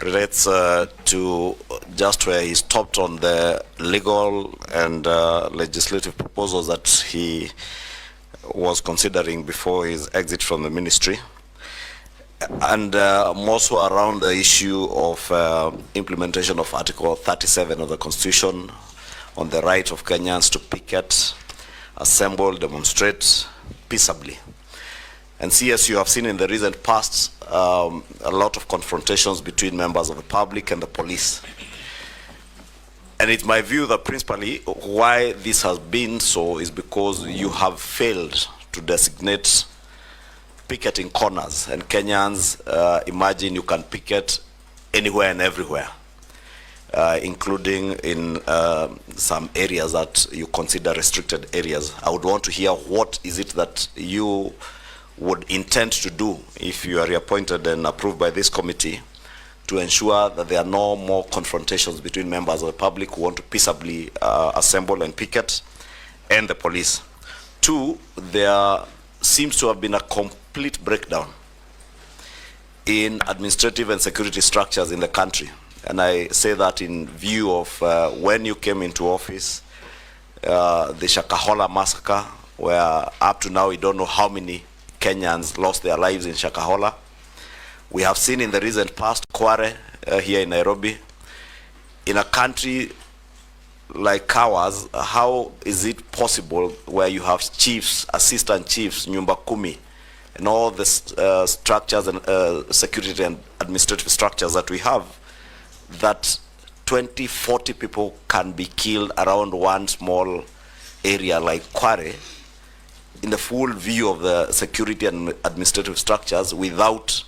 relates to just where he stopped on the legal and legislative proposals that he was considering before his exit from the ministry, and more so around the issue of implementation of Article 37 of the Constitution on the right of Kenyans to picket, assemble, demonstrate peaceably. And see, as you have seen in the recent past, a lot of confrontations between members of the public and the police. And it's my view that principally why this has been so is because you have failed to designate picketing corners. And Kenyans imagine you can picket anywhere and everywhere, including in some areas that you consider restricted areas. I would want to hear what is it that you would intend to do if you are reappointed and approved by this committee to ensure that there are no more confrontations between members of the public who want to peaceably assemble and picket and the police. Two, there seems to have been a complete breakdown in administrative and security structures in the country. And I say that in view of when you came into office, the Shakahola massacre, where up to now we don't know how many Kenyans lost their lives in Shakahola. We have seen in the recent past Kware here in Nairobi. In a country like ours, how is it possible where you have chiefs, assistant chiefs, nyumba kumi, and all the structures and security and administrative structures that we have, that 20, 40 people can be killed around one small area like Kware, in the full view of the security and administrative structures without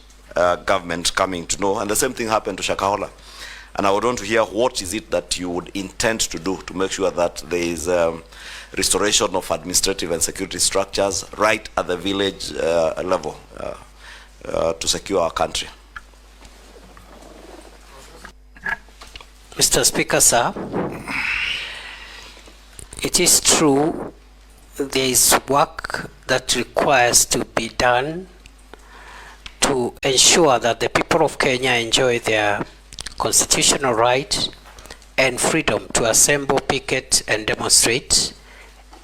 government coming to know. And the same thing happened to Shakahola. And I would want to hear what is it that you would intend to do to make sure that there is restoration of administrative and security structures right at the village level to secure our country. Mr. Speaker, sir, it is true there is work that requires to be done to ensure that the people of Kenya enjoy their constitutional right and freedom to assemble, picket, and demonstrate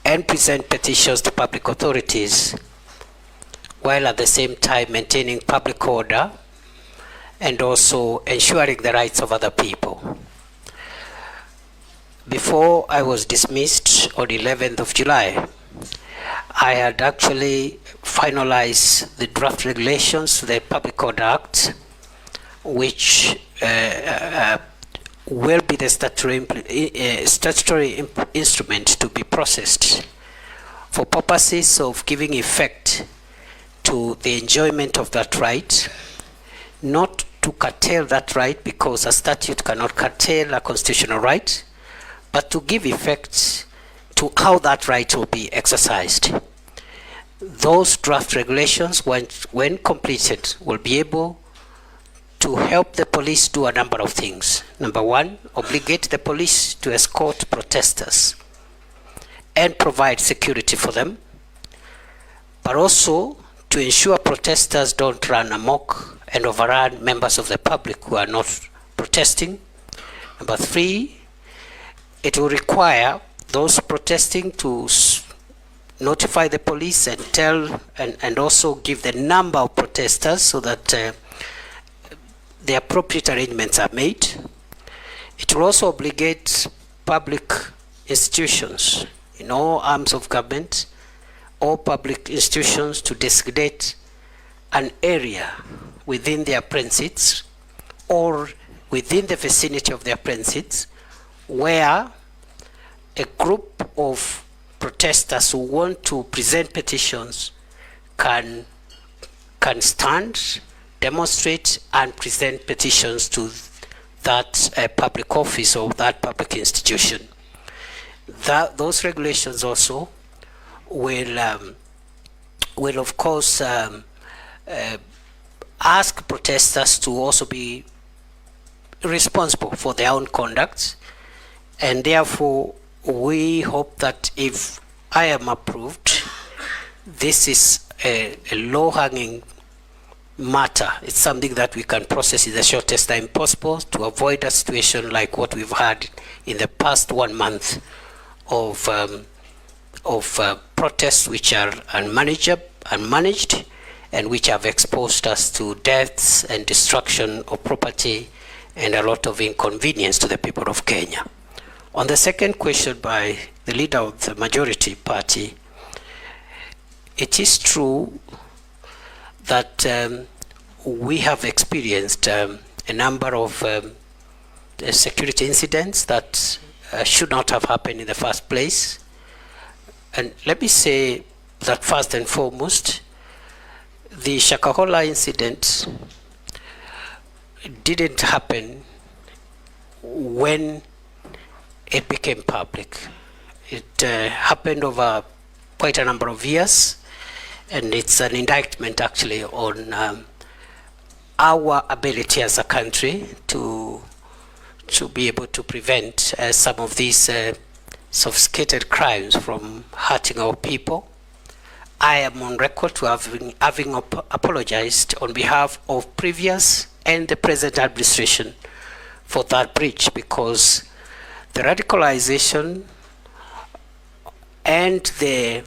and present petitions to public authorities, while at the same time maintaining public order and also ensuring the rights of other people. Before I was dismissed on 11th of July, I had actually finalized the draft regulations to the Public Order Act, which will be the statutory instrument to be processed for purposes of giving effect to the enjoyment of that right, not to curtail that right, because a statute cannot curtail a constitutional right, but to give effect to how that right will be exercised. Those draft regulations, when completed, will be able to help the police do a number of things. Number one, obligate the police to escort protesters and provide security for them, but also to ensure protesters don't run amok and overrun members of the public who are not protesting. Number three, it will require those protesting to notify the police and tell and also give the number of protesters so that the appropriate arrangements are made. It will also obligate public institutions in all arms of government, all public institutions, to designate an area within their premises or within the vicinity of their premises where a group of protesters who want to present petitions can stand, demonstrate, and present petitions to that public office or that public institution. Those regulations also will of course ask protesters to also be responsible for their own conduct, and therefore we hope that if I am approved, this is a low-hanging matter. It's something that we can process in the shortest time possible to avoid a situation like what we've had in the past 1 month of protests which are unmanaged and which have exposed us to deaths and destruction of property and a lot of inconvenience to the people of Kenya. On the second question by the leader of the majority party, it is true that we have experienced a number of security incidents that should not have happened in the first place. And let me say that first and foremost, the Shakahola incident didn't happen when it became public. It happened over quite a number of years, and it's an indictment actually on our ability as a country to be able to prevent some of these sophisticated crimes from hurting our people. I am on record to having apologized on behalf of previous and the present administration for that breach, because the radicalization and the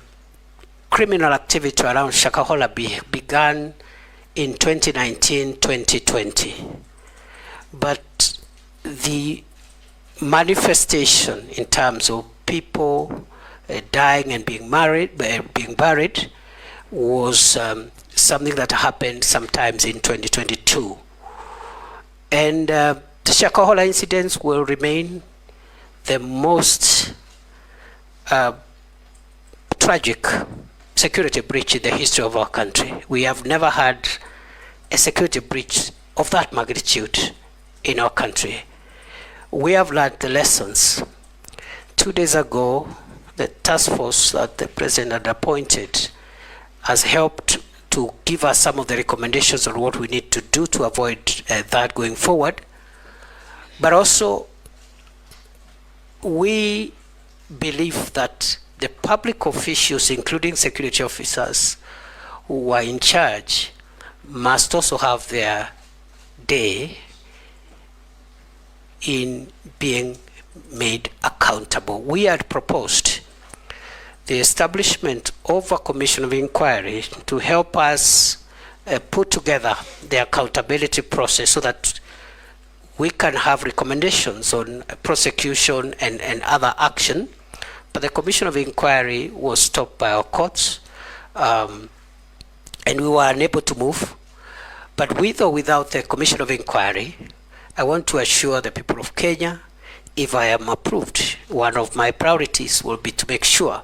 criminal activity around Shakahola began in 2019-2020. But the manifestation in terms of people dying and being buried was something that happened sometimes in 2022. And the Shakahola incidents will remain the most tragic security breach in the history of our country. We have never had a security breach of that magnitude in our country. We have learned the lessons. 2 days ago, the task force that the president had appointed has helped to give us some of the recommendations on what we need to do to avoid that going forward. But also, we believe that the public officials, including security officers who are in charge, must also have their day in being made accountable. We had proposed the establishment of a commission of inquiry to help us put together the accountability process so that we can have recommendations on prosecution and other action. But the commission of inquiry was stopped by our courts, and we were unable to move. But with or without the commission of inquiry, I want to assure the people of Kenya, if I am approved, one of my priorities will be to make sure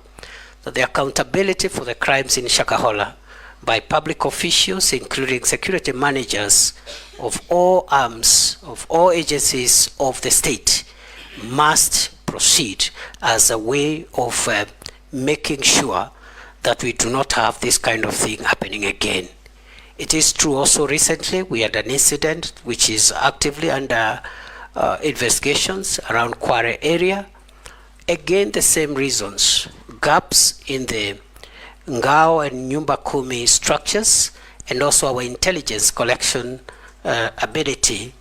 that the accountability for the crimes in Shakahola by public officials, including security managers of all arms, of all agencies of the state, must proceed as a way of making sure that we do not have this kind of thing happening again. It is true also recently we had an incident which is actively under investigations around Kware area. Again, the same reasons, gaps in the Ngao and Nyumba Kumi structures, and also our intelligence collection ability.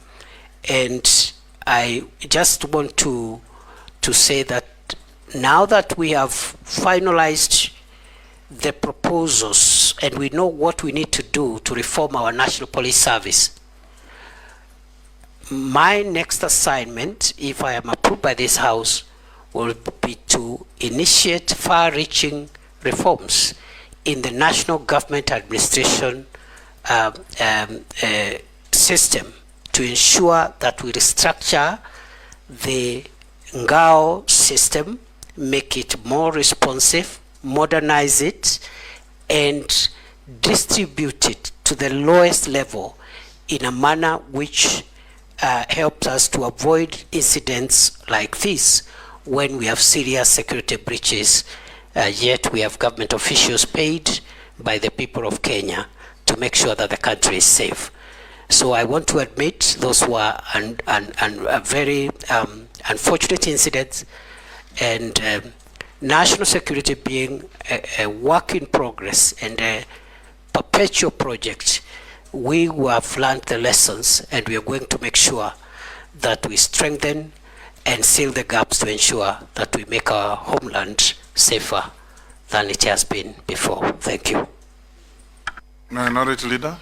And I just want to say that now that we have finalized the proposals and we know what we need to do to reform our National Police Service, my next assignment, if I am approved by this House, will be to initiate far-reaching reforms in the national government administration system to ensure that we restructure the Ngao system, make it more responsive, modernize it, and distribute it to the lowest level in a manner which helps us to avoid incidents like this when we have serious security breaches, yet we have government officials paid by the people of Kenya to make sure that the country is safe. So I want to admit those were very unfortunate incidents, and national security being a work in progress and a perpetual project, we have learned the lessons, and we are going to make sure that we strengthen and seal the gaps to ensure that we make our homeland safer than it has been before. Thank you. Minority Leader.